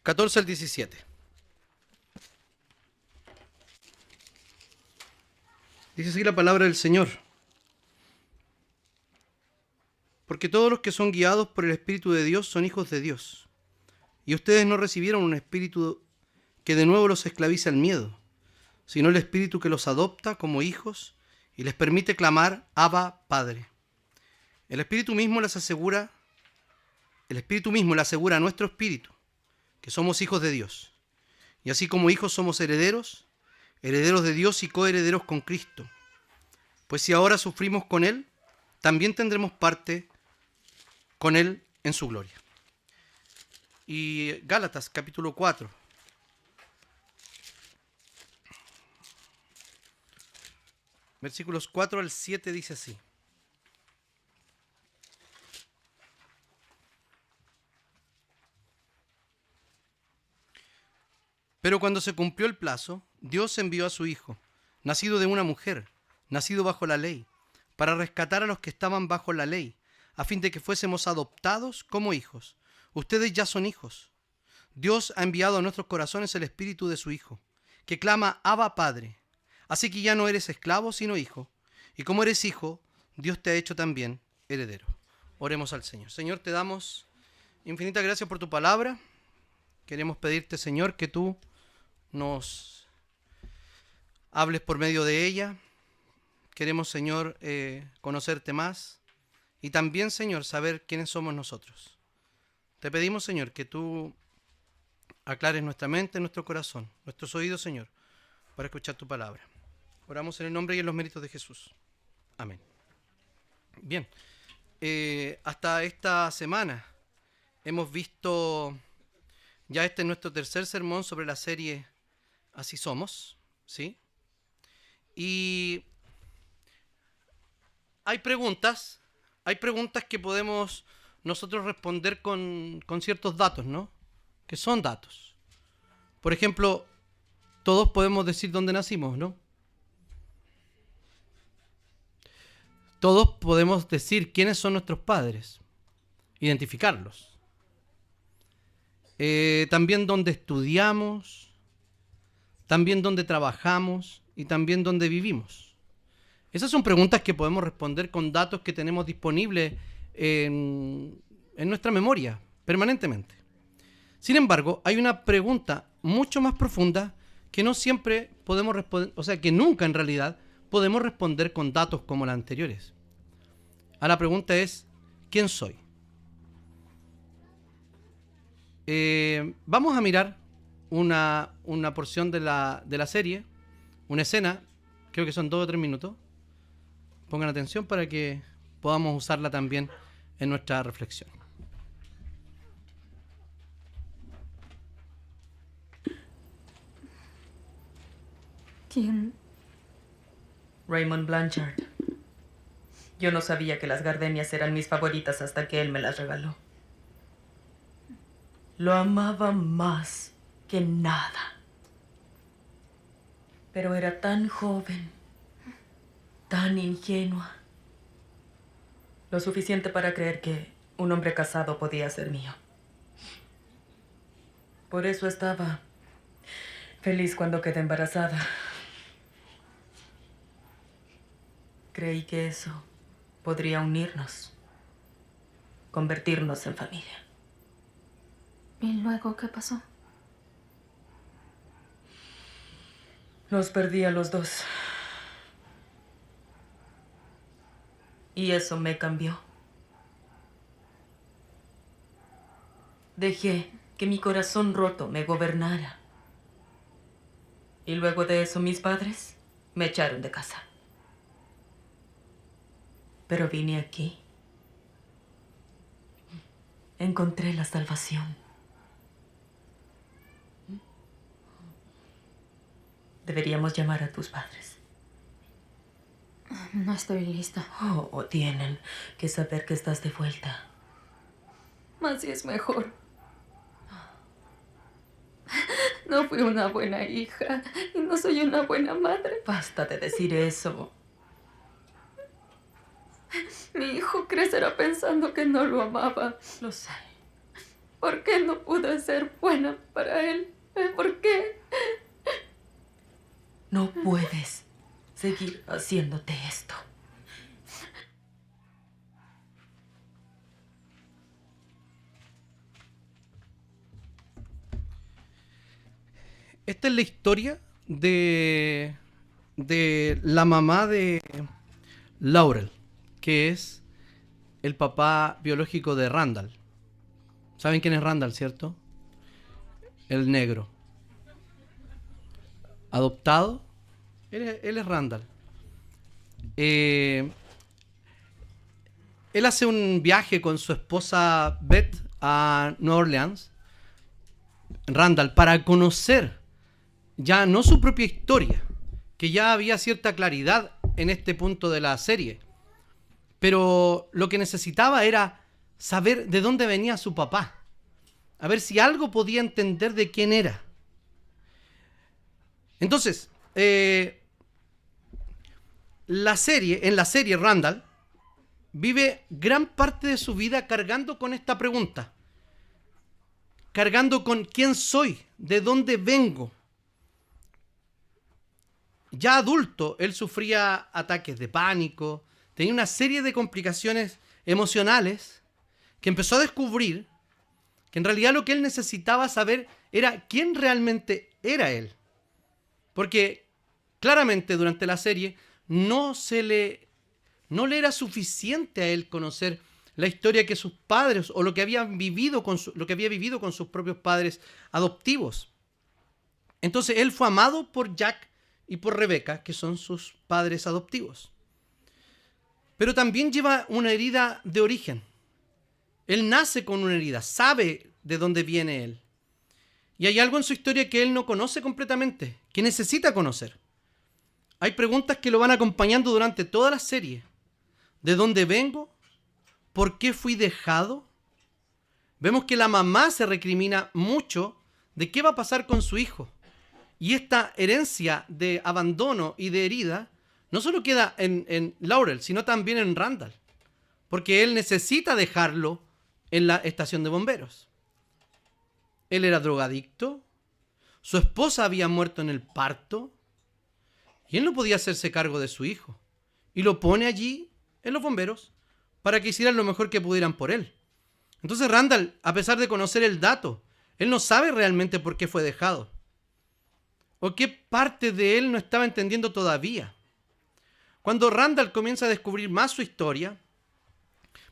14 al 17. Dice así la palabra del Señor. Porque todos los que son guiados por el Espíritu de Dios son hijos de Dios. Y ustedes no recibieron un espíritu que de nuevo los esclavice al miedo, sino el Espíritu que los adopta como hijos y les permite clamar Abba, Padre. El Espíritu mismo le asegura a nuestro espíritu que somos hijos de Dios. Y así como hijos somos herederos, herederos de Dios y coherederos con Cristo. Pues si ahora sufrimos con Él, también tendremos parte con Él en su gloria. Y Gálatas capítulo 4. Versículos 4 al 7 dice así. Pero cuando se cumplió el plazo, Dios envió a su Hijo, nacido de una mujer, nacido bajo la ley, para rescatar a los que estaban bajo la ley, a fin de que fuésemos adoptados como hijos. Ustedes ya son hijos. Dios ha enviado a nuestros corazones el Espíritu de su Hijo, que clama Abba, Padre. Así que ya no eres esclavo, sino hijo. Y como eres hijo, Dios te ha hecho también heredero. Oremos al Señor. Señor, te damos infinita gracias por tu palabra. Queremos pedirte, Señor, que tú nos hables por medio de ella. Queremos, Señor, conocerte más y también, Señor, saber quiénes somos nosotros. Te pedimos, Señor, que tú aclares nuestra mente, nuestro corazón, nuestros oídos, Señor, para escuchar tu palabra. Oramos en el nombre y en los méritos de Jesús. Amén. Bien, hasta esta semana hemos visto, ya este es nuestro tercer sermón sobre la serie Así Somos, ¿sí? Y hay preguntas que podemos nosotros responder con ciertos datos, ¿no? Que son datos. Por ejemplo, todos podemos decir dónde nacimos, ¿no? Todos podemos decir quiénes son nuestros padres, identificarlos. También dónde estudiamos, también dónde trabajamos y también dónde vivimos. Esas son preguntas que podemos responder con datos que tenemos disponibles en nuestra memoria permanentemente. Sin embargo, hay una pregunta mucho más profunda que no siempre podemos responder, o sea, que nunca en realidad podemos responder con datos como las anteriores. Ahora la pregunta es, ¿quién soy? Vamos a mirar una porción de la serie, una escena, creo que son 2 o 3 minutos. Pongan atención para que podamos usarla también en nuestra reflexión. ¿Quién? Raymond Blanchard. Yo no sabía que las gardenias eran mis favoritas hasta que él me las regaló. Lo amaba más que nada. Pero era tan joven, tan ingenua. Lo suficiente para creer que un hombre casado podía ser mío. Por eso estaba feliz cuando quedé embarazada. Creí que eso podría unirnos, convertirnos en familia. ¿Y luego qué pasó? Los perdí a los dos. Y eso me cambió. Dejé que mi corazón roto me gobernara. Y luego de eso mis padres me echaron de casa. Pero vine aquí. Encontré la salvación. Deberíamos llamar a tus padres. No estoy lista. Oh, tienen que saber que estás de vuelta. Así es mejor. No fui una buena hija y no soy una buena madre. Basta de decir eso. Mi hijo crecerá pensando que no lo amaba. Lo sé. ¿Por qué no pude ser buena para él? ¿Por qué? No puedes seguir haciéndote esto. Esta es la historia de la mamá de Laurel, que es el papá biológico de Randall. ¿Saben quién es Randall, cierto? El negro. Adoptado. Él es Randall. Él hace un viaje con su esposa Beth a Nueva Orleans, Randall, para conocer ya no su propia historia, que ya había cierta claridad en este punto de la serie, pero lo que necesitaba era saber de dónde venía su papá, a ver si algo podía entender de quién era. Entonces, en la serie Randall vive gran parte de su vida cargando con esta pregunta, cargando con quién soy, de dónde vengo. Ya adulto, él sufría ataques de pánico, tenía una serie de complicaciones emocionales que empezó a descubrir que en realidad lo que él necesitaba saber era quién realmente era él. Porque claramente durante la serie no le era suficiente a él conocer la historia que sus padres o lo que había vivido con sus propios padres adoptivos. Entonces él fue amado por Jack y por Rebecca, que son sus padres adoptivos. Pero también lleva una herida de origen. Él nace con una herida, sabe de dónde viene él. Y hay algo en su historia que él no conoce completamente, que necesita conocer. Hay preguntas que lo van acompañando durante toda la serie. ¿De dónde vengo? ¿Por qué fui dejado? Vemos que la mamá se recrimina mucho de qué va a pasar con su hijo. Y esta herencia de abandono y de herida no solo queda en Laurel, sino también en Randall. Porque él necesita dejarlo en la estación de bomberos. Él era drogadicto. Su esposa había muerto en el parto. Y él no podía hacerse cargo de su hijo. Y lo pone allí, en los bomberos, para que hicieran lo mejor que pudieran por él. Entonces Randall, a pesar de conocer el dato, él no sabe realmente por qué fue dejado. O qué parte de él no estaba entendiendo todavía. Cuando Randall comienza a descubrir más su historia,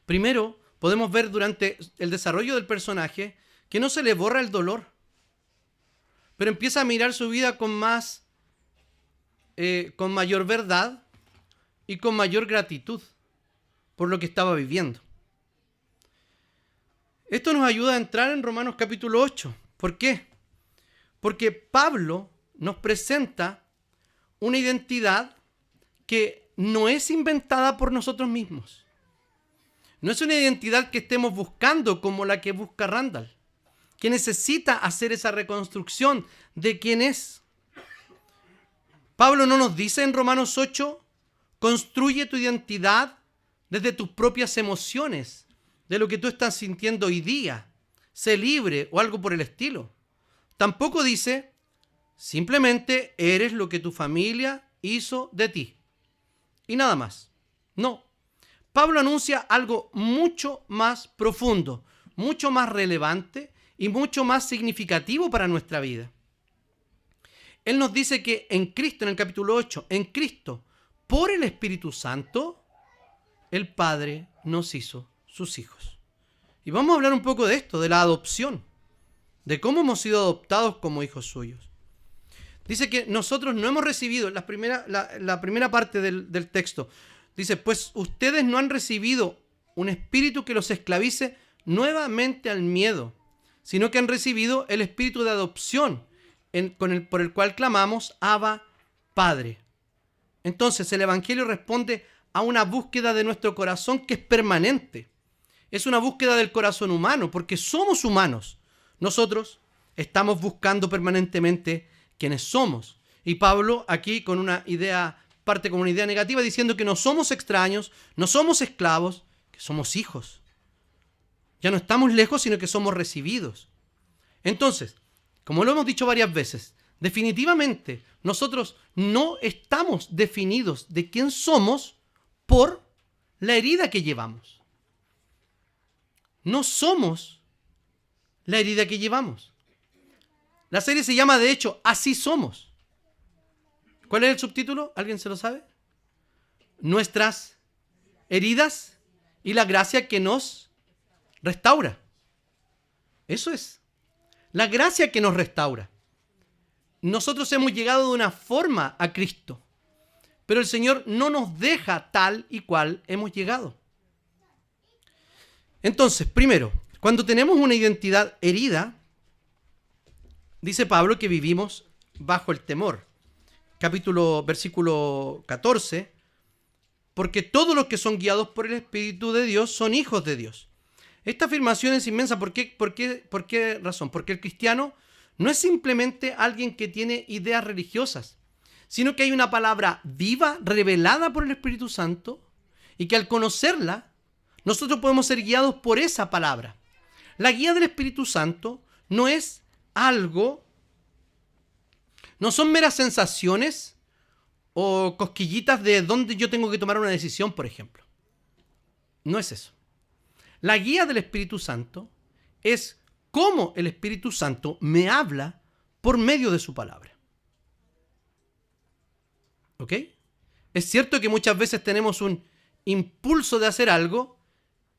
primero podemos ver durante el desarrollo del personaje que no se le borra el dolor, pero empieza a mirar su vida con mayor verdad y con mayor gratitud por lo que estaba viviendo. Esto nos ayuda a entrar en Romanos capítulo 8. ¿Por qué? Porque Pablo nos presenta una identidad que no es inventada por nosotros mismos. No es una identidad que estemos buscando como la que busca Randall, que necesita hacer esa reconstrucción de quién es. Pablo no nos dice en Romanos 8, construye tu identidad desde tus propias emociones, de lo que tú estás sintiendo hoy día, sé libre o algo por el estilo. Tampoco dice, simplemente eres lo que tu familia hizo de ti. Y nada más. No. Pablo anuncia algo mucho más profundo, mucho más relevante y mucho más significativo para nuestra vida. Él nos dice que en Cristo, en el capítulo 8, en Cristo, por el Espíritu Santo, el Padre nos hizo sus hijos. Y vamos a hablar un poco de esto, de la adopción, de cómo hemos sido adoptados como hijos suyos. Dice que nosotros no hemos recibido, la primera parte del texto, dice, pues ustedes no han recibido un espíritu que los esclavice nuevamente al miedo, sino que han recibido el espíritu de adopción, por el cual clamamos, Abba, Padre. Entonces el Evangelio responde a una búsqueda de nuestro corazón que es permanente. Es una búsqueda del corazón humano, porque somos humanos. Nosotros estamos buscando permanentemente quiénes somos. Y Pablo aquí parte con una idea negativa diciendo que no somos extraños, no somos esclavos, que somos hijos. Ya no estamos lejos, sino que somos recibidos. Entonces, como lo hemos dicho varias veces, definitivamente nosotros no estamos definidos de quién somos por la herida que llevamos. No somos la herida que llevamos. La serie se llama, de hecho, Así somos. ¿Cuál es el subtítulo? ¿Alguien se lo sabe? Nuestras heridas y la gracia que nos restaura. Eso es. La gracia que nos restaura. Nosotros hemos llegado de una forma a Cristo, pero el Señor no nos deja tal y cual hemos llegado. Entonces, primero, cuando tenemos una identidad herida, dice Pablo que vivimos bajo el temor. Versículo 14, porque todos los que son guiados por el Espíritu de Dios son hijos de Dios. Esta afirmación es inmensa. ¿Por qué razón? Porque el cristiano no es simplemente alguien que tiene ideas religiosas, sino que hay una palabra viva, revelada por el Espíritu Santo, y que al conocerla, nosotros podemos ser guiados por esa palabra. La guía del Espíritu Santo no es algo, no son meras sensaciones o cosquillitas de dónde yo tengo que tomar una decisión, por ejemplo. No es eso. La guía del Espíritu Santo es cómo el Espíritu Santo me habla por medio de su palabra. ¿Ok? Es cierto que muchas veces tenemos un impulso de hacer algo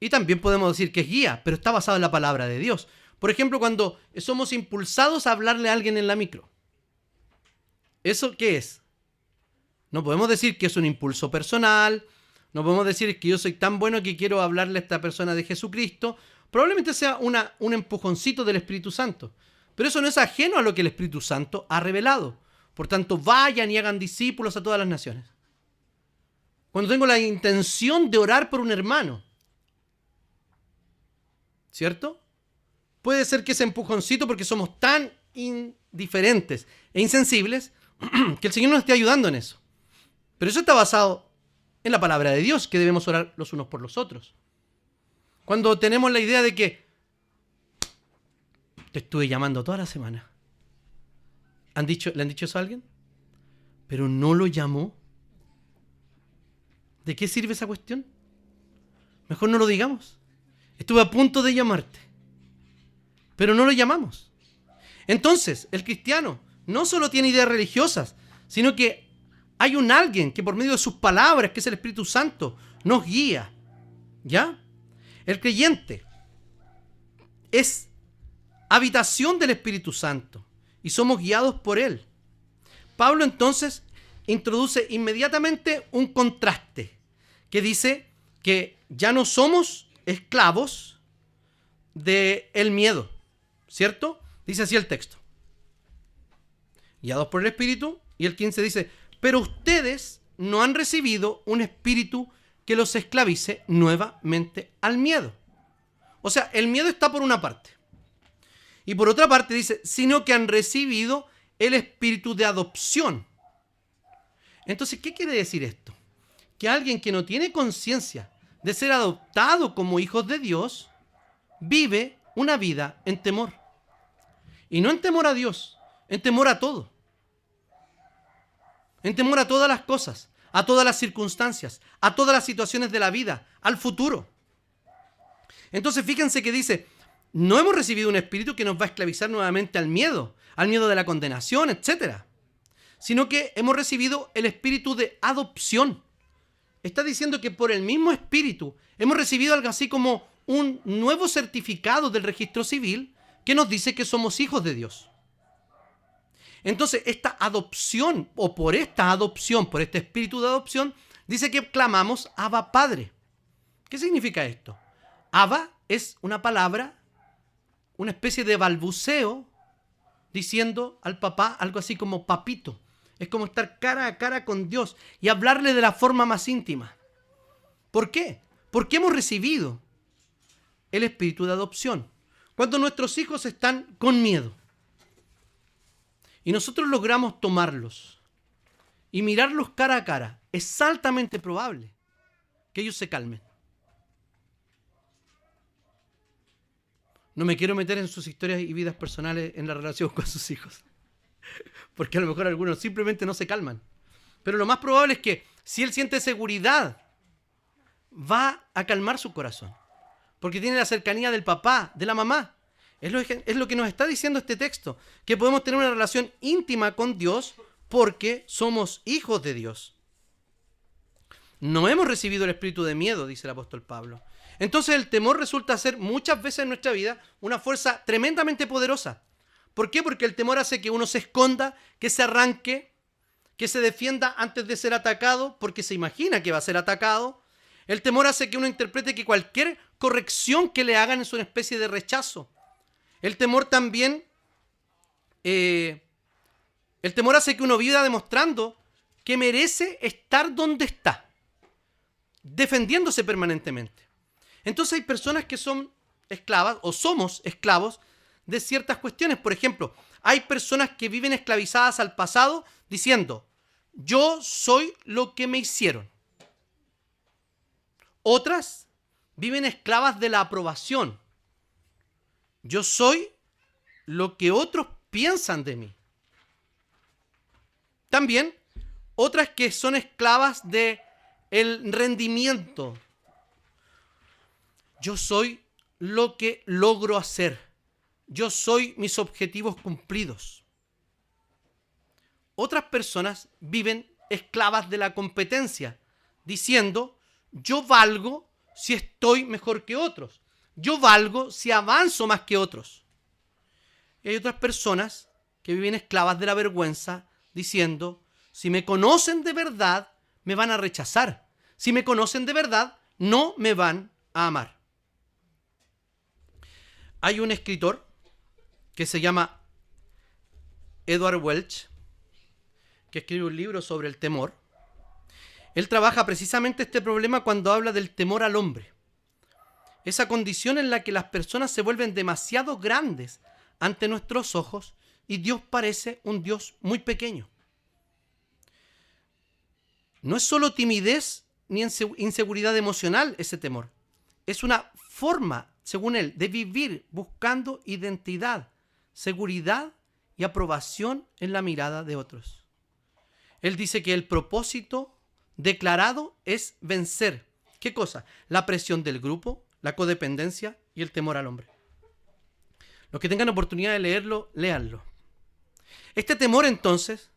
y también podemos decir que es guía, pero está basado en la palabra de Dios. Por ejemplo, cuando somos impulsados a hablarle a alguien en la micro. ¿Eso qué es? No podemos decir que es un impulso personal, no podemos decir que yo soy tan bueno que quiero hablarle a esta persona de Jesucristo. Probablemente sea un empujoncito del Espíritu Santo, pero eso no es ajeno a lo que el Espíritu Santo ha revelado. Por tanto, vayan y hagan discípulos a todas las naciones. Cuando tengo la intención de orar por un hermano, ¿cierto? Puede ser que ese empujoncito, porque somos tan indiferentes e insensibles, que el Señor nos esté ayudando en eso. Pero eso está basado en la palabra de Dios, que debemos orar los unos por los otros. Cuando tenemos la idea de que te estuve llamando toda la semana, ¿le han dicho eso a alguien? Pero no lo llamó. ¿De qué sirve esa cuestión? Mejor no lo digamos. Estuve a punto de llamarte, pero no lo llamamos. Entonces, el cristiano no solo tiene ideas religiosas, sino que hay un alguien que por medio de sus palabras, que es el Espíritu Santo, nos guía. ¿Ya? El creyente es habitación del Espíritu Santo y somos guiados por él. Pablo entonces introduce inmediatamente un contraste que dice que ya no somos esclavos del miedo, ¿cierto? Dice así el texto. Guiados por el Espíritu. Y el 15 dice, pero ustedes no han recibido un espíritu que los esclavice nuevamente al miedo. O sea, el miedo está por una parte. Y por otra parte dice, sino que han recibido el espíritu de adopción. Entonces, ¿qué quiere decir esto? Que alguien que no tiene conciencia de ser adoptado como hijos de Dios, vive una vida en temor. Y no en temor a Dios, en temor a todo. En temor a todas las cosas, a todas las circunstancias, a todas las situaciones de la vida, al futuro. Entonces fíjense que dice, no hemos recibido un espíritu que nos va a esclavizar nuevamente al miedo de la condenación, etc. Sino que hemos recibido el espíritu de adopción. Está diciendo que por el mismo espíritu hemos recibido algo así como un nuevo certificado del registro civil que nos dice que somos hijos de Dios. Entonces, esta adopción, o por esta adopción, por este espíritu de adopción, dice que clamamos Abba Padre. ¿Qué significa esto? Abba es una palabra, una especie de balbuceo, diciendo al papá algo así como papito. Es como estar cara a cara con Dios y hablarle de la forma más íntima. ¿Por qué? Porque hemos recibido el espíritu de adopción. Cuando nuestros hijos están con miedo, y nosotros logramos tomarlos y mirarlos cara a cara, es altamente probable que ellos se calmen. No me quiero meter en sus historias y vidas personales en la relación con sus hijos, porque a lo mejor algunos simplemente no se calman. Pero lo más probable es que si él siente seguridad, va a calmar su corazón, porque tiene la cercanía del papá, de la mamá. Es lo que nos está diciendo este texto, que podemos tener una relación íntima con Dios porque somos hijos de Dios. No hemos recibido el espíritu de miedo, dice el apóstol Pablo. Entonces el temor resulta ser muchas veces en nuestra vida una fuerza tremendamente poderosa. ¿Por qué? Porque el temor hace que uno se esconda, que se arranque, que se defienda antes de ser atacado, porque se imagina que va a ser atacado. El temor hace que uno interprete que cualquier corrección que le hagan es una especie de rechazo. El temor también, el temor hace que uno viva demostrando que merece estar donde está, defendiéndose permanentemente. Entonces hay personas que son esclavas o somos esclavos de ciertas cuestiones. Por ejemplo, hay personas que viven esclavizadas al pasado diciendo, yo soy lo que me hicieron. Otras viven esclavas de la aprobación. Yo soy lo que otros piensan de mí. También otras que son esclavas de el rendimiento. Yo soy lo que logro hacer. Yo soy mis objetivos cumplidos. Otras personas viven esclavas de la competencia, diciendo, yo valgo si estoy mejor que otros. Yo valgo si avanzo más que otros. Y hay otras personas que viven esclavas de la vergüenza, diciendo, si me conocen de verdad, me van a rechazar. Si me conocen de verdad, no me van a amar. Hay un escritor que se llama Edward Welch, que escribe un libro sobre el temor. Él trabaja precisamente este problema cuando habla del temor al hombre. Esa condición en la que las personas se vuelven demasiado grandes ante nuestros ojos y Dios parece un Dios muy pequeño. No es solo timidez ni inseguridad emocional ese temor. Es una forma, según él, de vivir buscando identidad, seguridad y aprobación en la mirada de otros. Él dice que el propósito declarado es vencer. ¿Qué cosa? La presión del grupo, la codependencia y el temor al hombre. Los que tengan oportunidad de leerlo, léanlo. Este temor entonces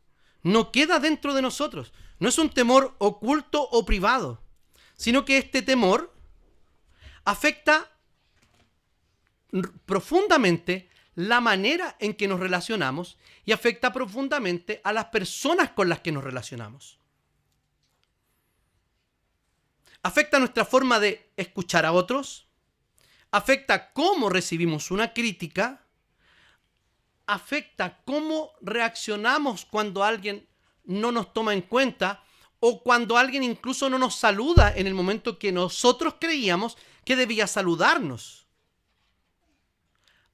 no queda dentro de nosotros. No es un temor oculto o privado, sino que este temor afecta profundamente la manera en que nos relacionamos y afecta profundamente a las personas con las que nos relacionamos. Afecta nuestra forma de escuchar a otros, afecta cómo recibimos una crítica, afecta cómo reaccionamos cuando alguien no nos toma en cuenta o cuando alguien incluso no nos saluda en el momento que nosotros creíamos que debía saludarnos.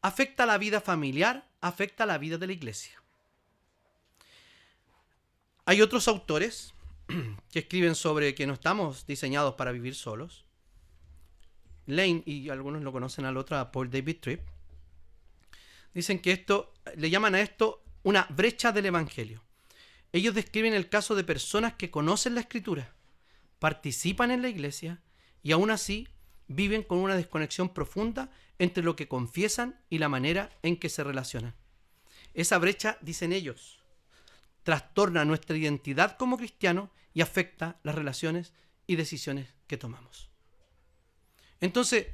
Afecta la vida familiar, afecta la vida de la iglesia. Hay otros autores que escriben sobre que no estamos diseñados para vivir solos. Lane, y algunos lo conocen al otro, a Paul David Tripp, dicen que le llaman a esto una brecha del evangelio. Ellos describen el caso de personas que conocen la Escritura, participan en la iglesia y aún así viven con una desconexión profunda entre lo que confiesan y la manera en que se relacionan. Esa brecha, dicen ellos, trastorna nuestra identidad como cristianos y afecta las relaciones y decisiones que tomamos. Entonces,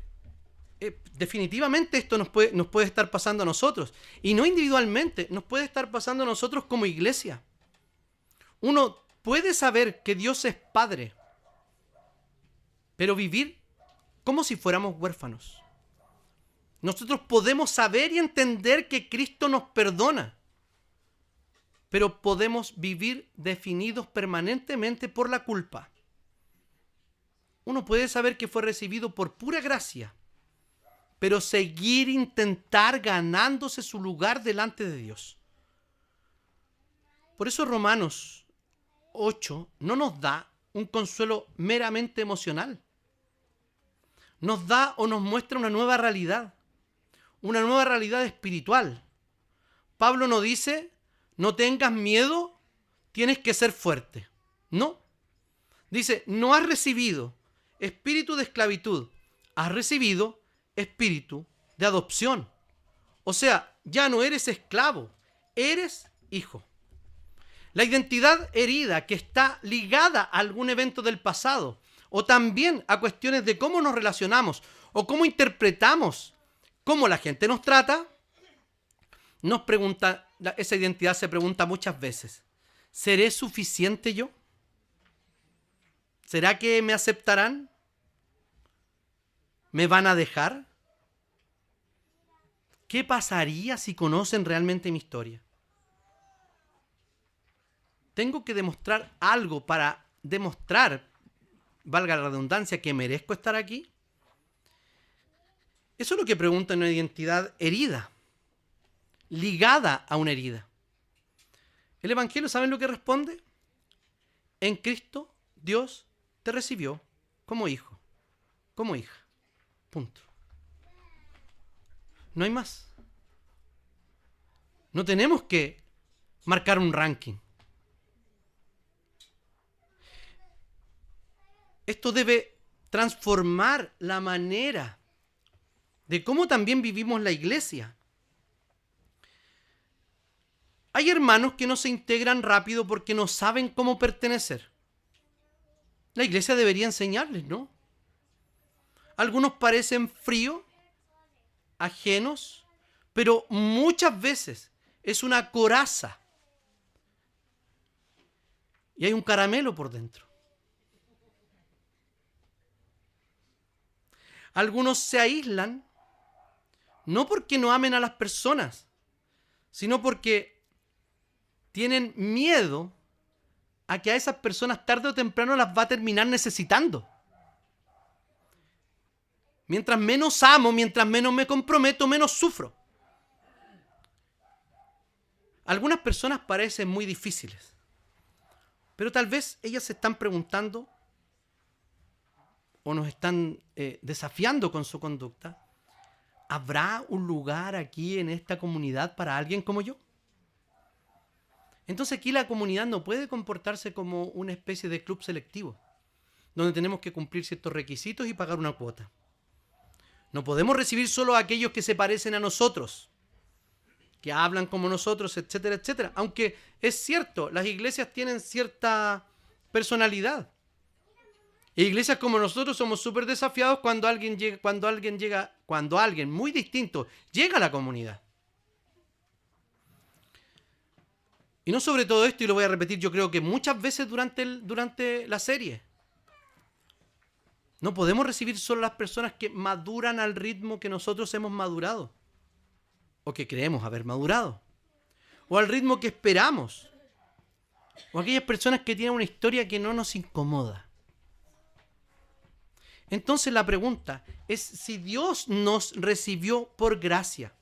definitivamente esto nos puede estar pasando a nosotros, y no individualmente, nos puede estar pasando a nosotros como iglesia. Uno puede saber que Dios es Padre, pero vivir como si fuéramos huérfanos. Nosotros podemos saber y entender que Cristo nos perdona, pero podemos vivir definidos permanentemente por la culpa. Uno puede saber que fue recibido por pura gracia, pero intentar ganándose su lugar delante de Dios. Por eso Romanos 8 no nos da un consuelo meramente emocional. Nos da o nos muestra una nueva realidad, una nueva realidad espiritual. Pablo no dice, no tengas miedo, tienes que ser fuerte. No. Dice, no has recibido espíritu de esclavitud, has recibido espíritu de adopción. O sea, ya no eres esclavo, eres hijo. La identidad herida que está ligada a algún evento del pasado o también a cuestiones de cómo nos relacionamos o cómo interpretamos cómo la gente nos trata, nos pregunta, esa identidad se pregunta muchas veces, ¿seré suficiente yo? ¿Será que me aceptarán? ¿Me van a dejar? ¿Qué pasaría si conocen realmente mi historia? ¿Tengo que demostrar algo para demostrar, valga la redundancia, que merezco estar aquí? Eso es lo que pregunta una identidad herida, ligada a una herida. El Evangelio, ¿saben lo que responde? En Cristo, Dios te recibió como hijo, como hija. Punto. No hay más. No tenemos que marcar un ranking. Esto debe transformar la manera de cómo también vivimos la iglesia. Hay hermanos que no se integran rápido porque no saben cómo pertenecer. La iglesia debería enseñarles, ¿no? Algunos parecen fríos, ajenos, pero muchas veces es una coraza. Y hay un caramelo por dentro. Algunos se aíslan, no porque no amen a las personas, sino porque tienen miedo a que a esas personas tarde o temprano las va a terminar necesitando. Mientras menos amo, mientras menos me comprometo, menos sufro. Algunas personas parecen muy difíciles, pero tal vez ellas se están preguntando o nos están desafiando con su conducta. ¿Habrá un lugar aquí en esta comunidad para alguien como yo? Entonces aquí la comunidad no puede comportarse como una especie de club selectivo, donde tenemos que cumplir ciertos requisitos y pagar una cuota. No podemos recibir solo a aquellos que se parecen a nosotros, que hablan como nosotros, etcétera, etcétera. Aunque es cierto, las iglesias tienen cierta personalidad. E iglesias como nosotros somos súper desafiados cuando alguien muy distinto llega a la comunidad. Y no sobre todo esto, y lo voy a repetir yo creo que muchas veces durante la serie. No podemos recibir solo las personas que maduran al ritmo que nosotros hemos madurado. O que creemos haber madurado. O al ritmo que esperamos. O aquellas personas que tienen una historia que no nos incomoda. Entonces la pregunta es si Dios nos recibió por gracia.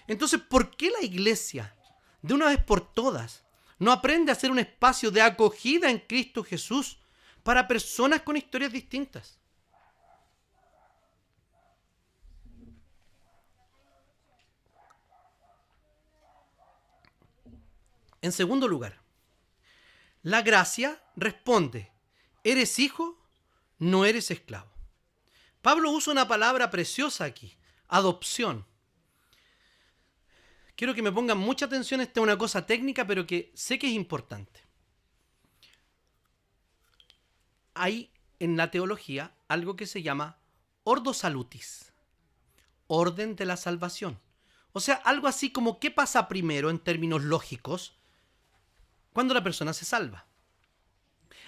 Entonces, ¿por qué la iglesia, de una vez por todas, no aprende a ser un espacio de acogida en Cristo Jesús para personas con historias distintas? En segundo lugar, la gracia responde, ¿eres hijo? No eres esclavo. Pablo usa una palabra preciosa aquí, adopción. Quiero que me pongan mucha atención, esta es una cosa técnica, pero que sé que es importante. Hay en la teología algo que se llama ordo salutis, orden de la salvación. O sea, algo así como qué pasa primero en términos lógicos cuando la persona se salva.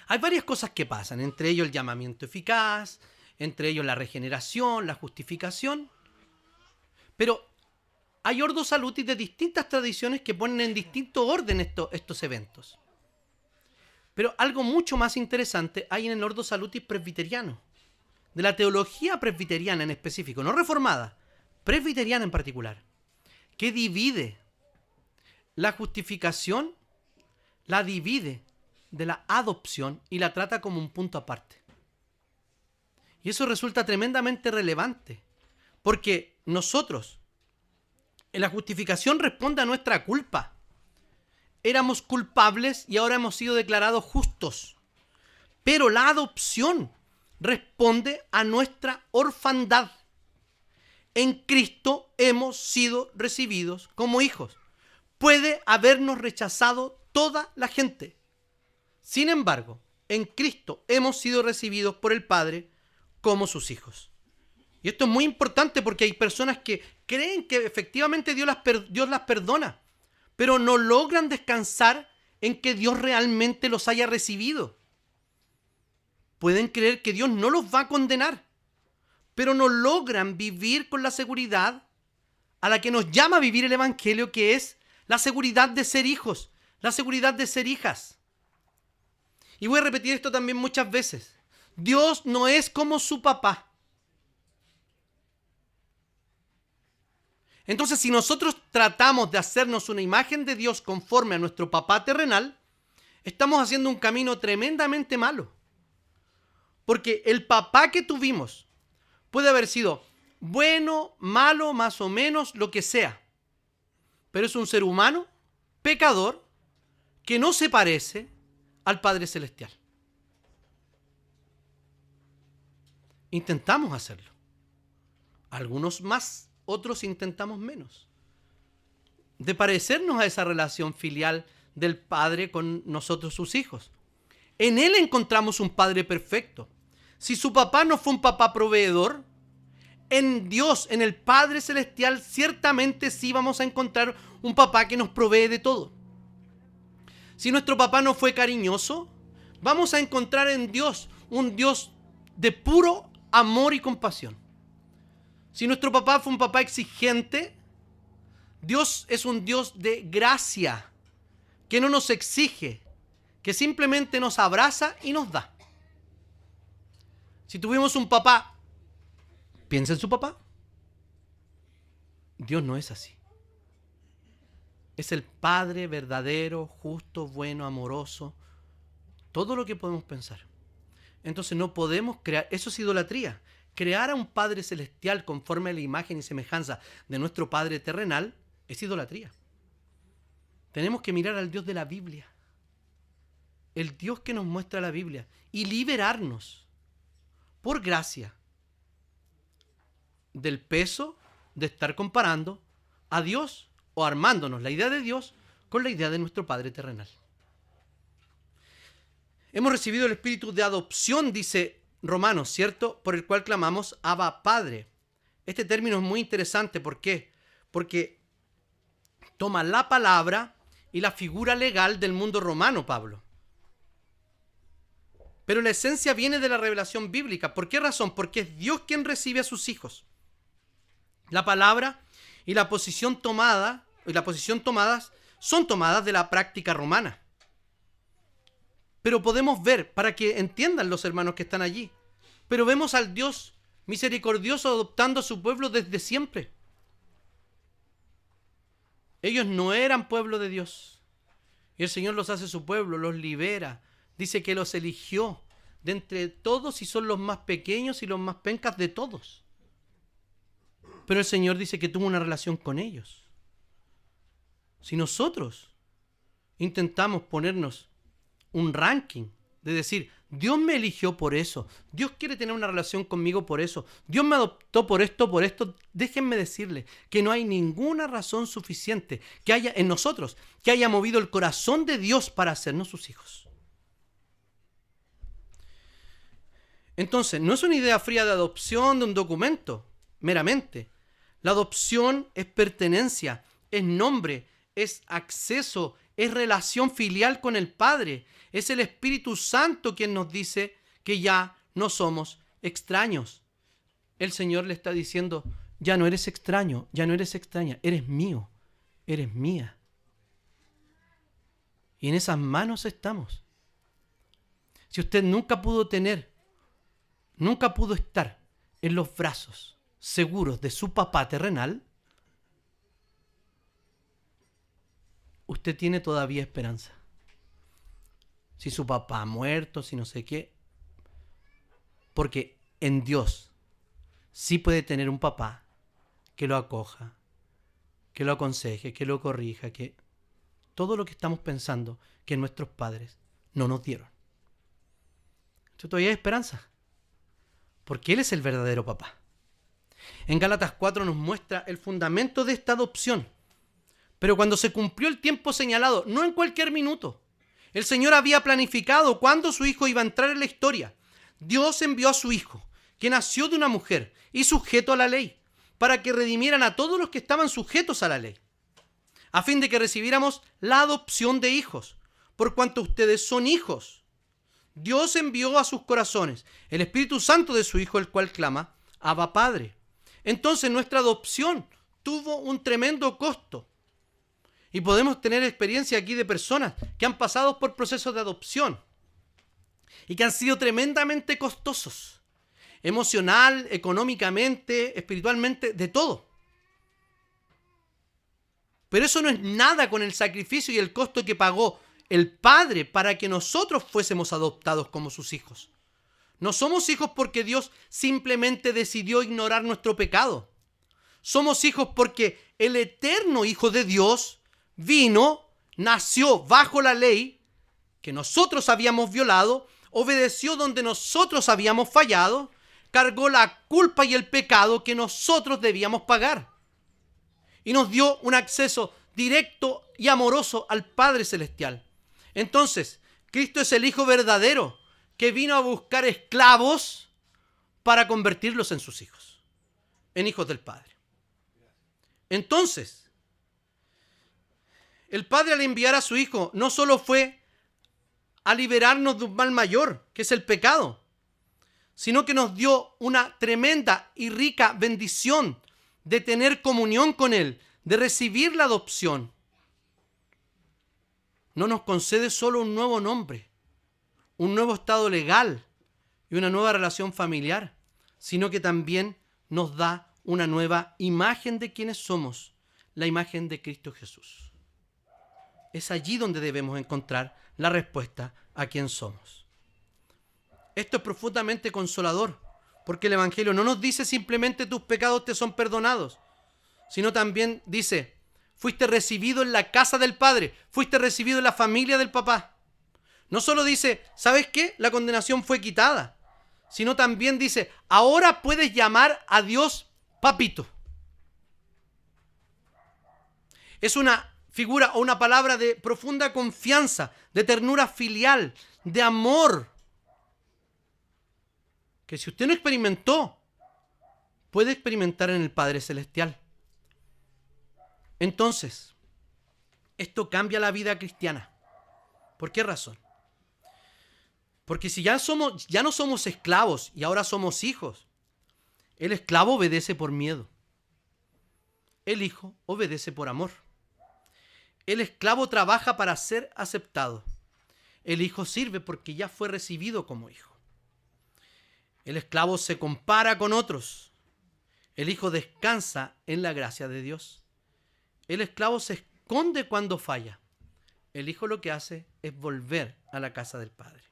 Hay varias cosas que pasan, entre ellos el llamamiento eficaz, entre ellos la regeneración, la justificación. Pero hay ordo salutis de distintas tradiciones que ponen en distinto orden estos eventos. Pero algo mucho más interesante hay en el ordo salutis presbiteriano, de la teología presbiteriana en específico, no reformada, presbiteriana en particular, que divide la justificación, la divide de la adopción y la trata como un punto aparte. Y eso resulta tremendamente relevante, porque nosotros, en la justificación responde a nuestra culpa. Éramos culpables y ahora hemos sido declarados justos. Pero la adopción responde a nuestra orfandad. En Cristo hemos sido recibidos como hijos. Puede habernos rechazado toda la gente. Sin embargo, en Cristo hemos sido recibidos por el Padre como sus hijos. Y esto es muy importante porque hay personas que creen que efectivamente Dios las perdona, pero no logran descansar en que Dios realmente los haya recibido. Pueden creer que Dios no los va a condenar, pero no logran vivir con la seguridad a la que nos llama a vivir el Evangelio, que es la seguridad de ser hijos, la seguridad de ser hijas. Y voy a repetir esto también muchas veces. Dios no es como su papá. Entonces, si nosotros tratamos de hacernos una imagen de Dios conforme a nuestro papá terrenal, estamos haciendo un camino tremendamente malo. Porque el papá que tuvimos puede haber sido bueno, malo, más o menos, lo que sea. Pero es un ser humano, pecador, que no se parece al Padre Celestial. Intentamos hacerlo. Algunos más, otros intentamos menos. De parecernos a esa relación filial del Padre con nosotros, sus hijos. En Él encontramos un Padre perfecto. Si su papá no fue un papá proveedor, en Dios, en el Padre Celestial, ciertamente sí vamos a encontrar un papá que nos provee de todo. Si nuestro papá no fue cariñoso, vamos a encontrar en Dios un Dios de puro amor y compasión. Si nuestro papá fue un papá exigente, Dios es un Dios de gracia, que no nos exige, que simplemente nos abraza y nos da. Si tuvimos un papá, piensa en su papá. Dios no es así. Es el Padre verdadero, justo, bueno, amoroso. Todo lo que podemos pensar. Entonces no podemos crear, eso es idolatría. Crear a un Padre celestial conforme a la imagen y semejanza de nuestro Padre terrenal es idolatría. Tenemos que mirar al Dios de la Biblia. El Dios que nos muestra la Biblia. Y liberarnos, por gracia, del peso de estar comparando a Dios o armándonos la idea de Dios con la idea de nuestro Padre terrenal. Hemos recibido el espíritu de adopción, dice Romanos, ¿cierto? Por el cual clamamos Abba Padre. Este término es muy interesante. ¿Por qué? Porque toma la palabra y la figura legal del mundo romano, Pablo. Pero la esencia viene de la revelación bíblica. ¿Por qué razón? Porque es Dios quien recibe a sus hijos. La palabra y la posición tomadas son tomadas de la práctica romana. Pero podemos ver, para que entiendan los hermanos que están allí, pero vemos al Dios misericordioso adoptando a su pueblo desde siempre. Ellos no eran pueblo de Dios. Y el Señor los hace su pueblo, los libera. Dice que los eligió de entre todos y son los más pequeños y los más pencas de todos. Pero el Señor dice que tuvo una relación con ellos. Si nosotros intentamos ponernos un ranking de decir, Dios me eligió por eso, Dios quiere tener una relación conmigo por eso, Dios me adoptó por esto, déjenme decirle que no hay ninguna razón suficiente que haya en nosotros, que haya movido el corazón de Dios para hacernos sus hijos. Entonces, no es una idea fría de adopción de un documento, meramente. La adopción es pertenencia, es nombre, es acceso, es relación filial con el Padre. Es el Espíritu Santo quien nos dice que ya no somos extraños. El Señor le está diciendo, ya no eres extraño, ya no eres extraña, eres mío, eres mía. Y en esas manos estamos. Si usted nunca pudo estar en los brazos seguros de su papá terrenal, usted tiene todavía esperanza. Si su papá ha muerto, si no sé qué. Porque en Dios sí puede tener un papá que lo acoja, que lo aconseje, que lo corrija, que todo lo que estamos pensando que nuestros padres no nos dieron. Entonces todavía hay esperanza, porque Él es el verdadero papá. En Gálatas 4 nos muestra el fundamento de esta adopción. Pero cuando se cumplió el tiempo señalado, no en cualquier minuto, el Señor había planificado cuándo su Hijo iba a entrar en la historia. Dios envió a su Hijo, que nació de una mujer y sujeto a la ley, para que redimieran a todos los que estaban sujetos a la ley, a fin de que recibiéramos la adopción de hijos, por cuanto ustedes son hijos. Dios envió a sus corazones el Espíritu Santo de su Hijo, el cual clama, Abba Padre. Entonces nuestra adopción tuvo un tremendo costo. Y podemos tener experiencia aquí de personas que han pasado por procesos de adopción y que han sido tremendamente costosos, emocional, económicamente, espiritualmente, de todo. Pero eso no es nada con el sacrificio y el costo que pagó el Padre para que nosotros fuésemos adoptados como sus hijos. No somos hijos porque Dios simplemente decidió ignorar nuestro pecado. Somos hijos porque el eterno Hijo de Dios vino, nació bajo la ley que nosotros habíamos violado, obedeció donde nosotros habíamos fallado, cargó la culpa y el pecado que nosotros debíamos pagar. Y nos dio un acceso directo y amoroso al Padre Celestial. Entonces, Cristo es el Hijo verdadero que vino a buscar esclavos para convertirlos en sus hijos, en hijos del Padre. Entonces, el Padre al enviar a su Hijo no solo fue a liberarnos de un mal mayor, que es el pecado, sino que nos dio una tremenda y rica bendición de tener comunión con Él, de recibir la adopción. No nos concede solo un nuevo nombre, un nuevo estado legal y una nueva relación familiar, sino que también nos da una nueva imagen de quienes somos, la imagen de Cristo Jesús. Es allí donde debemos encontrar la respuesta a quién somos. Esto es profundamente consolador, porque el Evangelio no nos dice simplemente tus pecados te son perdonados, sino también dice, fuiste recibido en la casa del Padre, fuiste recibido en la familia del papá. No solo dice, ¿sabes qué? La condenación fue quitada, sino también dice, ahora puedes llamar a Dios papito. Es una figura o una palabra de profunda confianza, de ternura filial, de amor, que si usted no experimentó, puede experimentar en el Padre Celestial. Entonces, esto cambia la vida cristiana. ¿Por qué razón? Porque si ya no somos esclavos y ahora somos hijos, el esclavo obedece por miedo. El hijo obedece por amor. El esclavo trabaja para ser aceptado. El hijo sirve porque ya fue recibido como hijo. El esclavo se compara con otros. El hijo descansa en la gracia de Dios. El esclavo se esconde cuando falla. El hijo lo que hace es volver a la casa del Padre.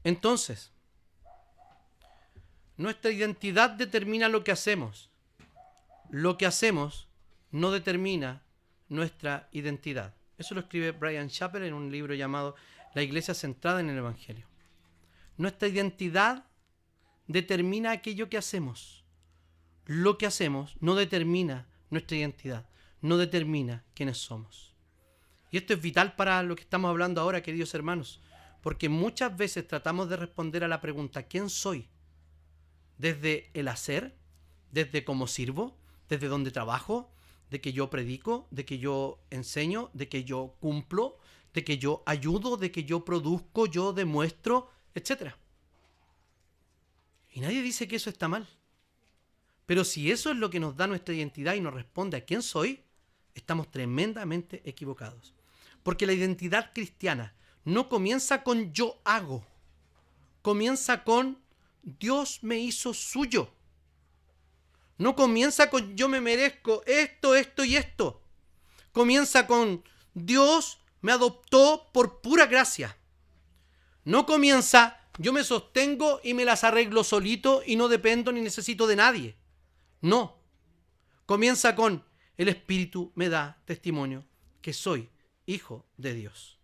Entonces, nuestra identidad determina lo que hacemos. Lo que hacemos no determina nuestra identidad. Eso lo escribe Bryan Chapell en un libro llamado La Iglesia centrada en el Evangelio. Nuestra identidad determina aquello que hacemos. Lo que hacemos no determina nuestra identidad, no determina quiénes somos. Y esto es vital para lo que estamos hablando ahora, queridos hermanos, porque muchas veces tratamos de responder a la pregunta ¿quién soy? Desde el hacer, desde cómo sirvo, desde dónde trabajo, de que yo predico, de que yo enseño, de que yo cumplo, de que yo ayudo, de que yo produzco, yo demuestro, etc. Y nadie dice que eso está mal. Pero si eso es lo que nos da nuestra identidad y nos responde a quién soy, estamos tremendamente equivocados. Porque la identidad cristiana no comienza con yo hago, comienza con Dios me hizo suyo. No comienza con yo me merezco esto, esto y esto. Comienza con Dios me adoptó por pura gracia. No comienza yo me sostengo y me las arreglo solito y no dependo ni necesito de nadie. No. Comienza con: el Espíritu me da testimonio que soy hijo de Dios.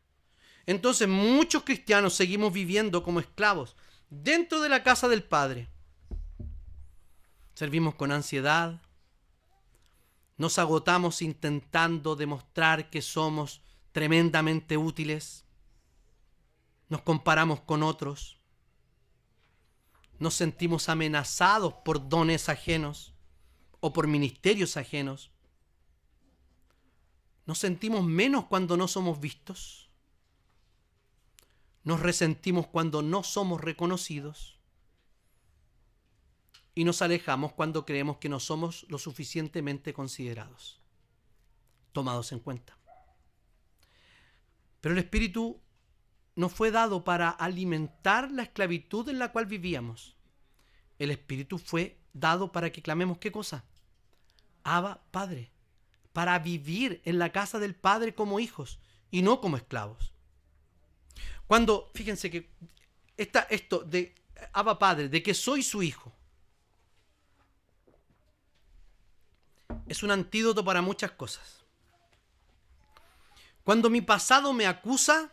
Entonces muchos cristianos seguimos viviendo como esclavos dentro de la casa del Padre. Servimos con ansiedad. Nos agotamos intentando demostrar que somos tremendamente útiles. Nos comparamos con otros. Nos sentimos amenazados por dones ajenos o por ministerios ajenos. Nos sentimos menos cuando no somos vistos. Nos resentimos cuando no somos reconocidos. Y nos alejamos cuando creemos que no somos lo suficientemente considerados, tomados en cuenta. Pero el Espíritu nos fue dado para alimentar la esclavitud en la cual vivíamos. El Espíritu fue dado para que clamemos, ¿qué cosa? Abba, Padre. Para vivir en la casa del Padre como hijos y no como esclavos. Cuando, fíjense que esto de Abba, Padre, de que soy su hijo, es un antídoto para muchas cosas. Cuando mi pasado me acusa,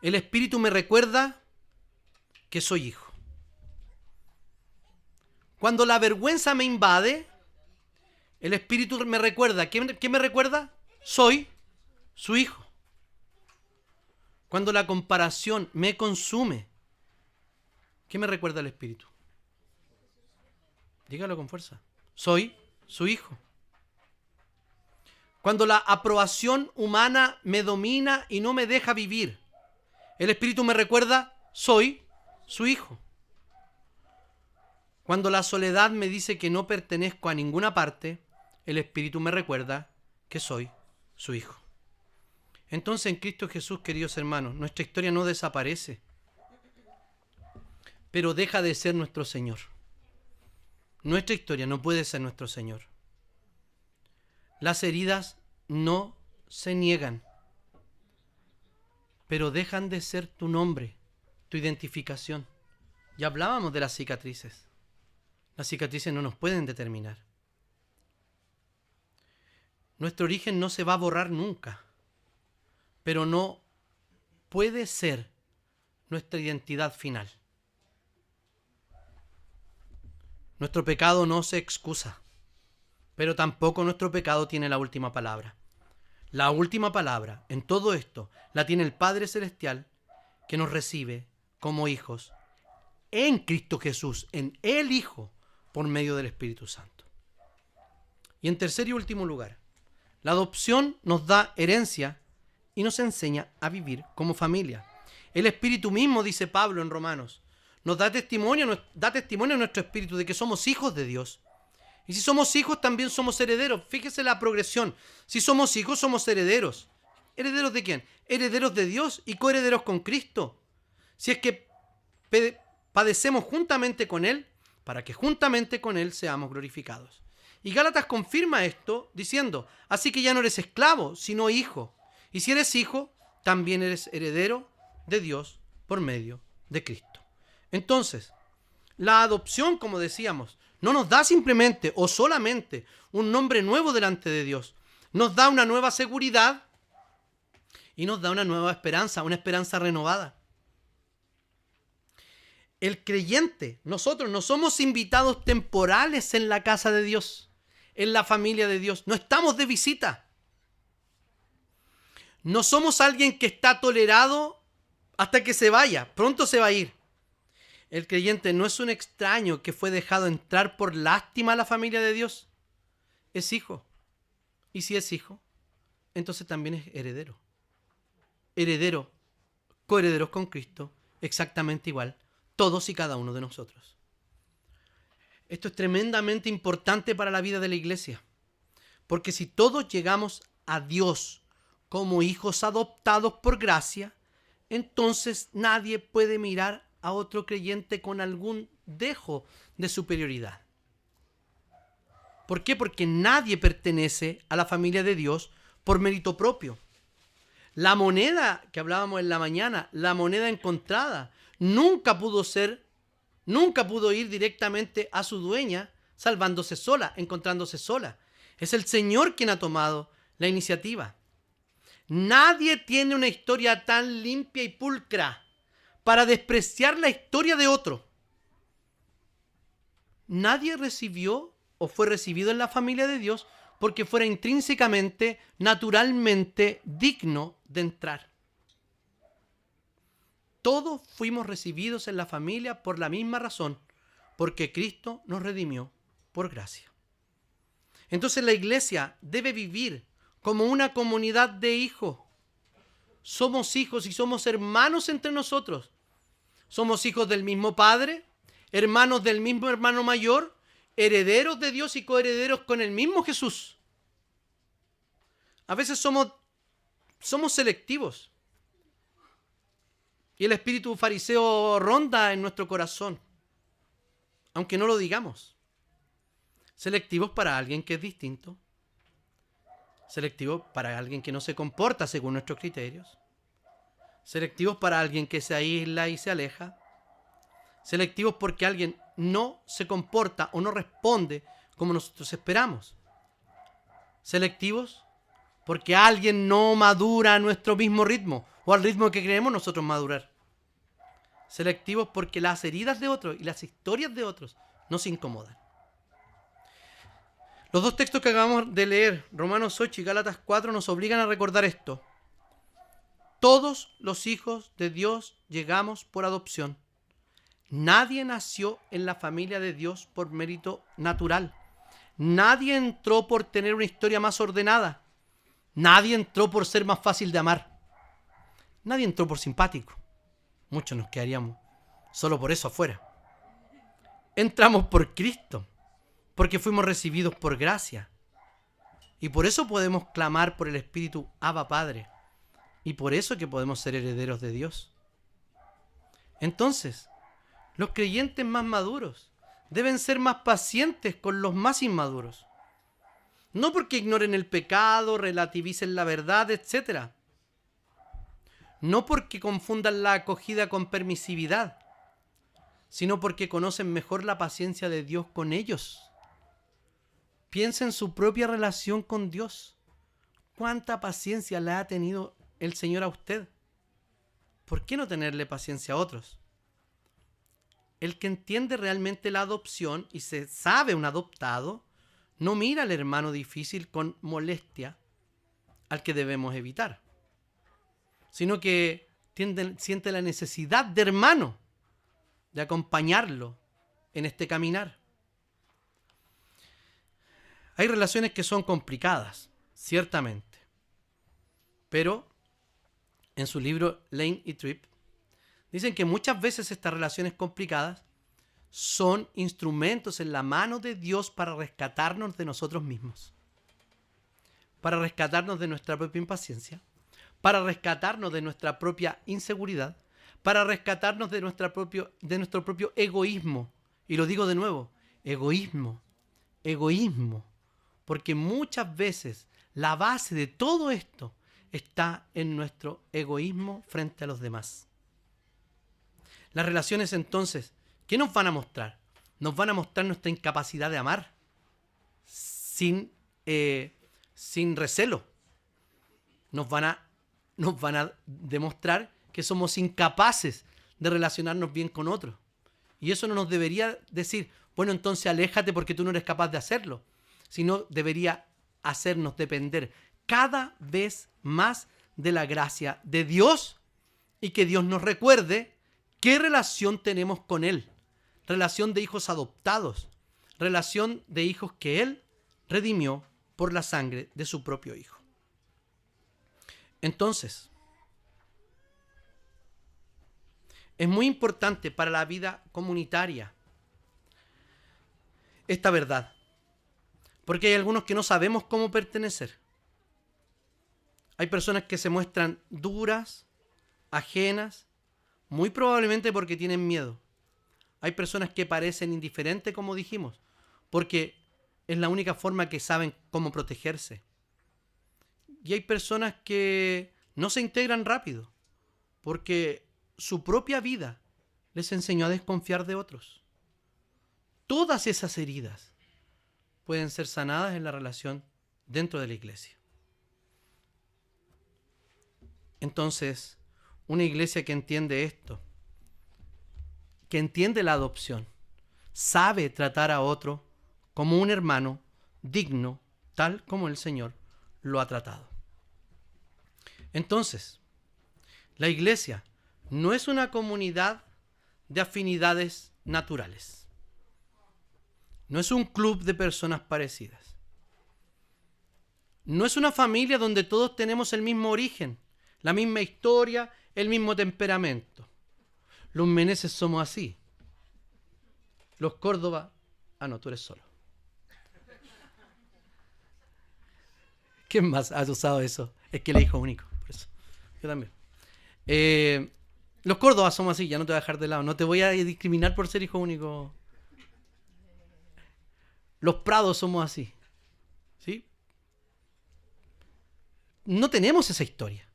el Espíritu me recuerda que soy hijo. Cuando la vergüenza me invade, el Espíritu me recuerda. ¿Qué me recuerda? Soy su hijo. Cuando la comparación me consume, ¿qué me recuerda el Espíritu? Dígalo con fuerza. Soy su hijo. Cuando la aprobación humana me domina y no me deja vivir, el Espíritu me recuerda, soy su hijo. Cuando la soledad me dice que no pertenezco a ninguna parte, el Espíritu me recuerda que soy su hijo. Entonces, en Cristo Jesús, queridos hermanos, nuestra historia no desaparece, pero deja de ser nuestro Señor. Nuestra historia no puede ser nuestro Señor. Las heridas no se niegan, pero dejan de ser tu nombre, tu identificación. Ya hablábamos de las cicatrices. Las cicatrices no nos pueden determinar. Nuestro origen no se va a borrar nunca, pero no puede ser nuestra identidad final. Nuestro pecado no se excusa, pero tampoco nuestro pecado tiene la última palabra. La última palabra en todo esto la tiene el Padre Celestial, que nos recibe como hijos en Cristo Jesús, en el Hijo, por medio del Espíritu Santo. Y en tercer y último lugar, la adopción nos da herencia y nos enseña a vivir como familia. El Espíritu mismo, dice Pablo en Romanos, nos da testimonio a nuestro espíritu de que somos hijos de Dios. Y si somos hijos, también somos herederos. Fíjese la progresión. Si somos hijos, somos herederos. ¿Herederos de quién? Herederos de Dios y coherederos con Cristo. Si es que padecemos juntamente con Él, para que juntamente con Él seamos glorificados. Y Gálatas confirma esto diciendo, así que ya no eres esclavo, sino hijo. Y si eres hijo, también eres heredero de Dios por medio de Cristo. Entonces, la adopción, como decíamos, no nos da simplemente o solamente un nombre nuevo delante de Dios. Nos da una nueva seguridad y nos da una nueva esperanza, una esperanza renovada. El creyente, nosotros no somos invitados temporales en la casa de Dios, en la familia de Dios. No estamos de visita. No somos alguien que está tolerado hasta que se vaya. Pronto se va a ir. El creyente no es un extraño que fue dejado entrar por lástima a la familia de Dios. Es hijo. Y si es hijo, entonces también es heredero. Heredero, coherederos con Cristo, exactamente igual, todos y cada uno de nosotros. Esto es tremendamente importante para la vida de la iglesia. Porque si todos llegamos a Dios como hijos adoptados por gracia, entonces nadie puede mirar a otro creyente con algún dejo de superioridad. ¿Por qué? Porque nadie pertenece a la familia de Dios por mérito propio. La moneda que hablábamos en la mañana, la moneda encontrada, nunca pudo ir directamente a su dueña, salvándose sola, encontrándose sola. Es el Señor quien ha tomado la iniciativa. Nadie tiene una historia tan limpia y pulcra para despreciar la historia de otro. Nadie recibió o fue recibido en la familia de Dios porque fuera intrínsecamente, naturalmente digno de entrar. Todos fuimos recibidos en la familia por la misma razón, porque Cristo nos redimió por gracia. Entonces la iglesia debe vivir como una comunidad de hijos. Somos hijos y somos hermanos entre nosotros. Somos hijos del mismo Padre, hermanos del mismo hermano mayor, herederos de Dios y coherederos con el mismo Jesús. A veces somos selectivos. Y el espíritu fariseo ronda en nuestro corazón, aunque no lo digamos. Selectivos para alguien que es distinto. Selectivos para alguien que no se comporta según nuestros criterios. Selectivos para alguien que se aísla y se aleja. Selectivos porque alguien no se comporta o no responde como nosotros esperamos. Selectivos porque alguien no madura a nuestro mismo ritmo o al ritmo que creemos nosotros madurar. Selectivos porque las heridas de otros y las historias de otros nos incomodan. Los dos textos que acabamos de leer, Romanos 8 y Gálatas 4, nos obligan a recordar esto. Todos los hijos de Dios llegamos por adopción. Nadie nació en la familia de Dios por mérito natural. Nadie entró por tener una historia más ordenada. Nadie entró por ser más fácil de amar. Nadie entró por simpático. Muchos nos quedaríamos solo por eso afuera. Entramos por Cristo, porque fuimos recibidos por gracia. Y por eso podemos clamar por el Espíritu Abba Padre. Y por eso que podemos ser herederos de Dios. Entonces, los creyentes más maduros deben ser más pacientes con los más inmaduros. No porque ignoren el pecado, relativicen la verdad, etc. No porque confundan la acogida con permisividad, sino porque conocen mejor la paciencia de Dios con ellos. Piensa en su propia relación con Dios. ¿Cuánta paciencia le ha tenido el Señor a usted? ¿Por qué no tenerle paciencia a otros? El que entiende realmente la adopción y se sabe un adoptado, no mira al hermano difícil con molestia al que debemos evitar, sino que siente la necesidad de hermano, de acompañarlo en este caminar. Hay relaciones que son complicadas, ciertamente, pero en su libro Lane y Tripp dicen que muchas veces estas relaciones complicadas son instrumentos en la mano de Dios para rescatarnos de nosotros mismos, para rescatarnos de nuestra propia impaciencia, para rescatarnos de nuestra propia inseguridad, para rescatarnos de nuestro propio egoísmo. Y lo digo de nuevo, egoísmo, porque muchas veces la base de todo esto está en nuestro egoísmo frente a los demás. Las relaciones entonces, ¿qué nos van a mostrar? Nos van a mostrar nuestra incapacidad de amar sin recelo. Nos van a demostrar que somos incapaces de relacionarnos bien con otros. Y eso no nos debería decir, bueno, entonces aléjate porque tú no eres capaz de hacerlo. Sino debería hacernos depender cada vez más de la gracia de Dios y que Dios nos recuerde qué relación tenemos con Él. Relación de hijos adoptados. Relación de hijos que Él redimió por la sangre de su propio Hijo. Entonces, es muy importante para la vida comunitaria esta verdad. Porque hay algunos que no sabemos cómo pertenecer. Hay personas que se muestran duras, ajenas, muy probablemente porque tienen miedo. Hay personas que parecen indiferentes, como dijimos, porque es la única forma que saben cómo protegerse. Y hay personas que no se integran rápido, porque su propia vida les enseñó a desconfiar de otros. Todas esas heridas pueden ser sanadas en la relación dentro de la iglesia. Entonces, una iglesia que entiende esto, que entiende la adopción, sabe tratar a otro como un hermano digno, tal como el Señor lo ha tratado. Entonces, la iglesia no es una comunidad de afinidades naturales. No es un club de personas parecidas. No es una familia donde todos tenemos el mismo origen, la misma historia, el mismo temperamento. Los Meneses somos así. Los Córdoba... Ah, no, tú eres solo. ¿Quién más ha usado eso? Es que el hijo único, por eso. Yo también. Los Córdoba somos así, ya no te voy a dejar de lado. No te voy a discriminar por ser hijo único. Los Prados somos así. ¿Sí? No tenemos esa historia.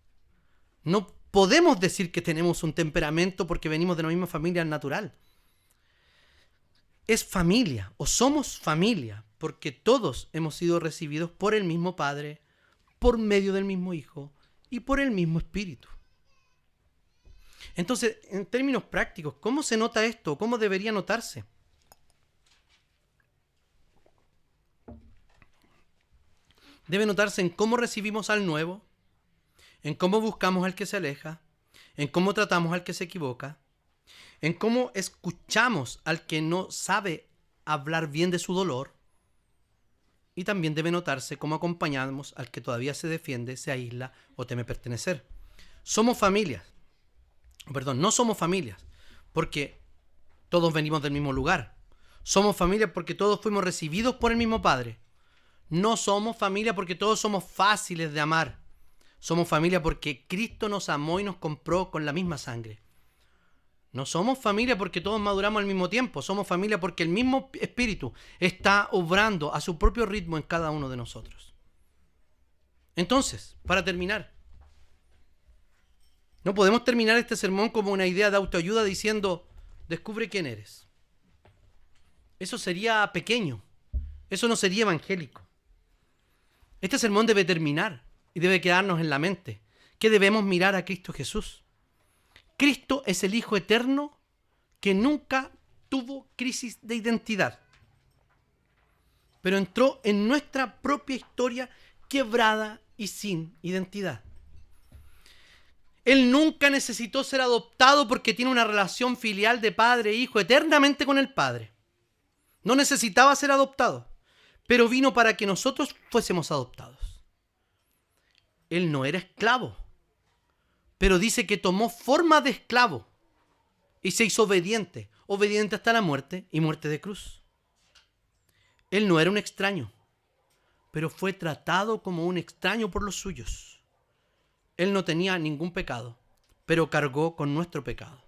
No podemos decir que tenemos un temperamento porque venimos de la misma familia natural. Es familia, o somos familia, porque todos hemos sido recibidos por el mismo Padre, por medio del mismo Hijo y por el mismo Espíritu. Entonces, en términos prácticos, ¿cómo se nota esto? ¿Cómo debería notarse? Debe notarse en cómo recibimos al nuevo, en cómo buscamos al que se aleja, en cómo tratamos al que se equivoca, en cómo escuchamos al que no sabe hablar bien de su dolor, y también debe notarse cómo acompañamos al que todavía se defiende, se aísla o teme pertenecer. Somos familias. Perdón, no somos familias, porque todos venimos del mismo lugar. Somos familias porque todos fuimos recibidos por el mismo Padre. No somos familia porque todos somos fáciles de amar. Somos familia porque Cristo nos amó y nos compró con la misma sangre. No somos familia porque todos maduramos al mismo tiempo. Somos familia porque el mismo Espíritu está obrando a su propio ritmo en cada uno de nosotros. Entonces, para terminar, no podemos terminar este sermón como una idea de autoayuda diciendo, descubre quién eres. Eso sería pequeño. Eso no sería evangélico. Este sermón debe terminar y debe quedarnos en la mente que debemos mirar a Cristo Jesús. Cristo es el Hijo eterno que nunca tuvo crisis de identidad, pero entró en nuestra propia historia quebrada y sin identidad. Él nunca necesitó ser adoptado porque tiene una relación filial de padre e hijo eternamente con el Padre. No necesitaba ser adoptado, pero vino para que nosotros fuésemos adoptados. Él no era esclavo, pero dice que tomó forma de esclavo y se hizo obediente, obediente hasta la muerte y muerte de cruz. Él no era un extraño, pero fue tratado como un extraño por los suyos. Él no tenía ningún pecado, pero cargó con nuestro pecado.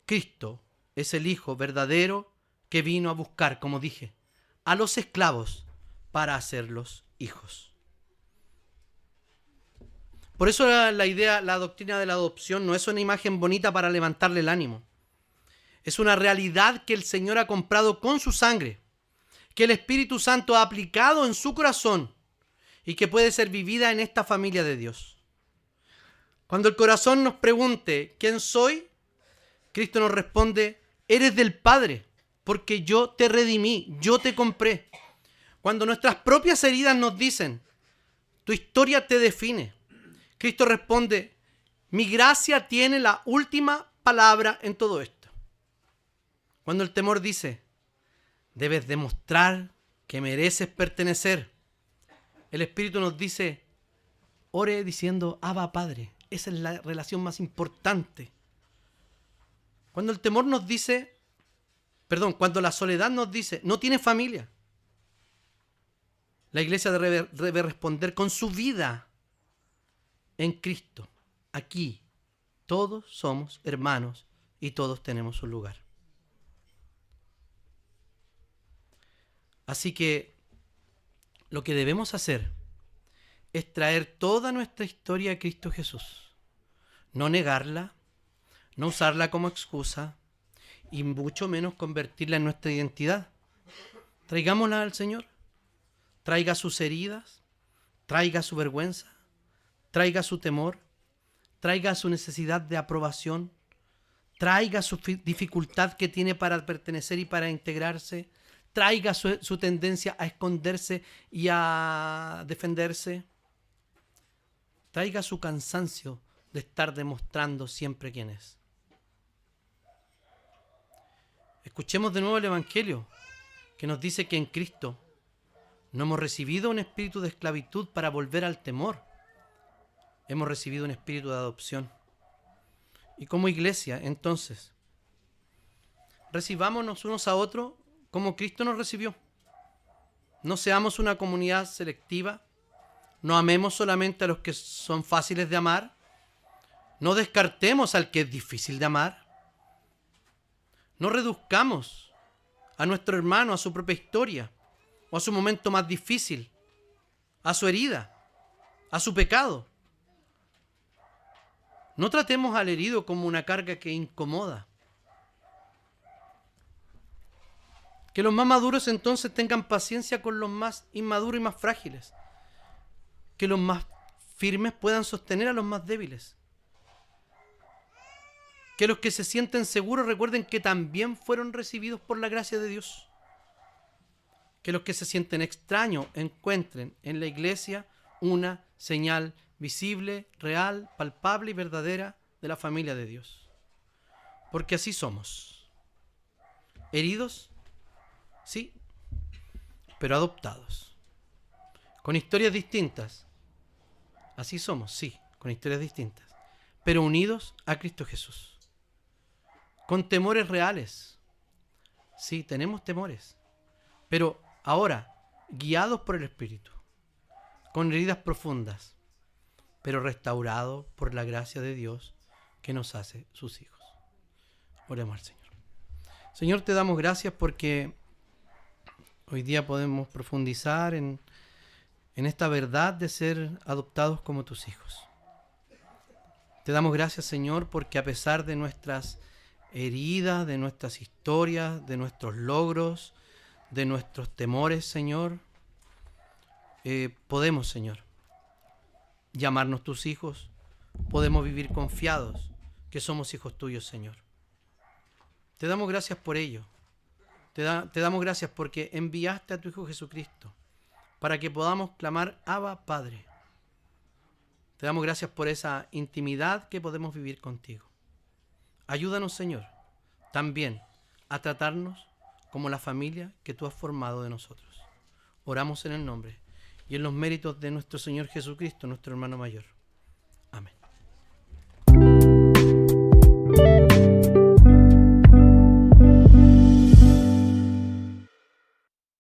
Cristo es el Hijo verdadero que vino a buscar, como dije, a los esclavos para hacerlos hijos. Por eso la doctrina de la adopción no es una imagen bonita para levantarle el ánimo. Es una realidad que el Señor ha comprado con su sangre, que el Espíritu Santo ha aplicado en su corazón y que puede ser vivida en esta familia de Dios. Cuando el corazón nos pregunte, ¿quién soy?, Cristo nos responde, eres del Padre, porque yo te redimí, yo te compré. Cuando nuestras propias heridas nos dicen, tu historia te define, Cristo responde, mi gracia tiene la última palabra en todo esto. Cuando el temor dice, debes demostrar que mereces pertenecer, el Espíritu nos dice, ore diciendo, Abba Padre. Esa es la relación más importante. Cuando el temor nos dice, cuando la soledad nos dice, no tienes familia, la iglesia debe responder con su vida en Cristo. Aquí todos somos hermanos y todos tenemos un lugar. Así que lo que debemos hacer es traer toda nuestra historia a Cristo Jesús. No negarla, No usarla como excusa y mucho menos convertirla en nuestra identidad. Traigámosla al Señor. Traiga sus heridas, traiga su vergüenza, traiga su temor, traiga su necesidad de aprobación, traiga su dificultad que tiene para pertenecer y para integrarse, traiga su tendencia a esconderse y a defenderse, traiga su cansancio de estar demostrando siempre quién es. Escuchemos de nuevo el Evangelio, que nos dice que en Cristo no hemos recibido un espíritu de esclavitud para volver al temor. Hemos recibido un espíritu de adopción. Y como iglesia, entonces, recibámonos unos a otros como Cristo nos recibió. No seamos una comunidad selectiva. No amemos solamente a los que son fáciles de amar. No descartemos al que es difícil de amar. No reduzcamos a nuestro hermano a su propia historia o a su momento más difícil, a su herida, a su pecado. No tratemos al herido como una carga que incomoda. Que los más maduros entonces tengan paciencia con los más inmaduros y más frágiles. Que los más firmes puedan sostener a los más débiles. Que los que se sienten seguros recuerden que también fueron recibidos por la gracia de Dios. Que los que se sienten extraños encuentren en la iglesia una señal visible, real, palpable y verdadera de la familia de Dios. Porque así somos. Heridos, sí, pero adoptados. Con historias distintas. Así somos, sí, con historias distintas. Pero unidos a Cristo Jesús. Con temores reales. Sí, tenemos temores. Pero ahora, guiados por el Espíritu. Con heridas profundas. Pero restaurados por la gracia de Dios que nos hace sus hijos. Oremos al Señor. Señor, te damos gracias porque hoy día podemos profundizar en esta verdad de ser adoptados como tus hijos. Te damos gracias, Señor, porque a pesar de nuestras heridas, de nuestras historias, de nuestros logros, de nuestros temores, Señor, podemos, Señor, llamarnos tus hijos, podemos vivir confiados que somos hijos tuyos, Señor. Te damos gracias por ello. Te damos gracias porque enviaste a tu Hijo Jesucristo para que podamos clamar Abba, Padre. Te damos gracias por esa intimidad que podemos vivir contigo. Ayúdanos, Señor, también a tratarnos como la familia que tú has formado de nosotros. Oramos en el nombre y en los méritos de nuestro Señor Jesucristo, nuestro hermano mayor.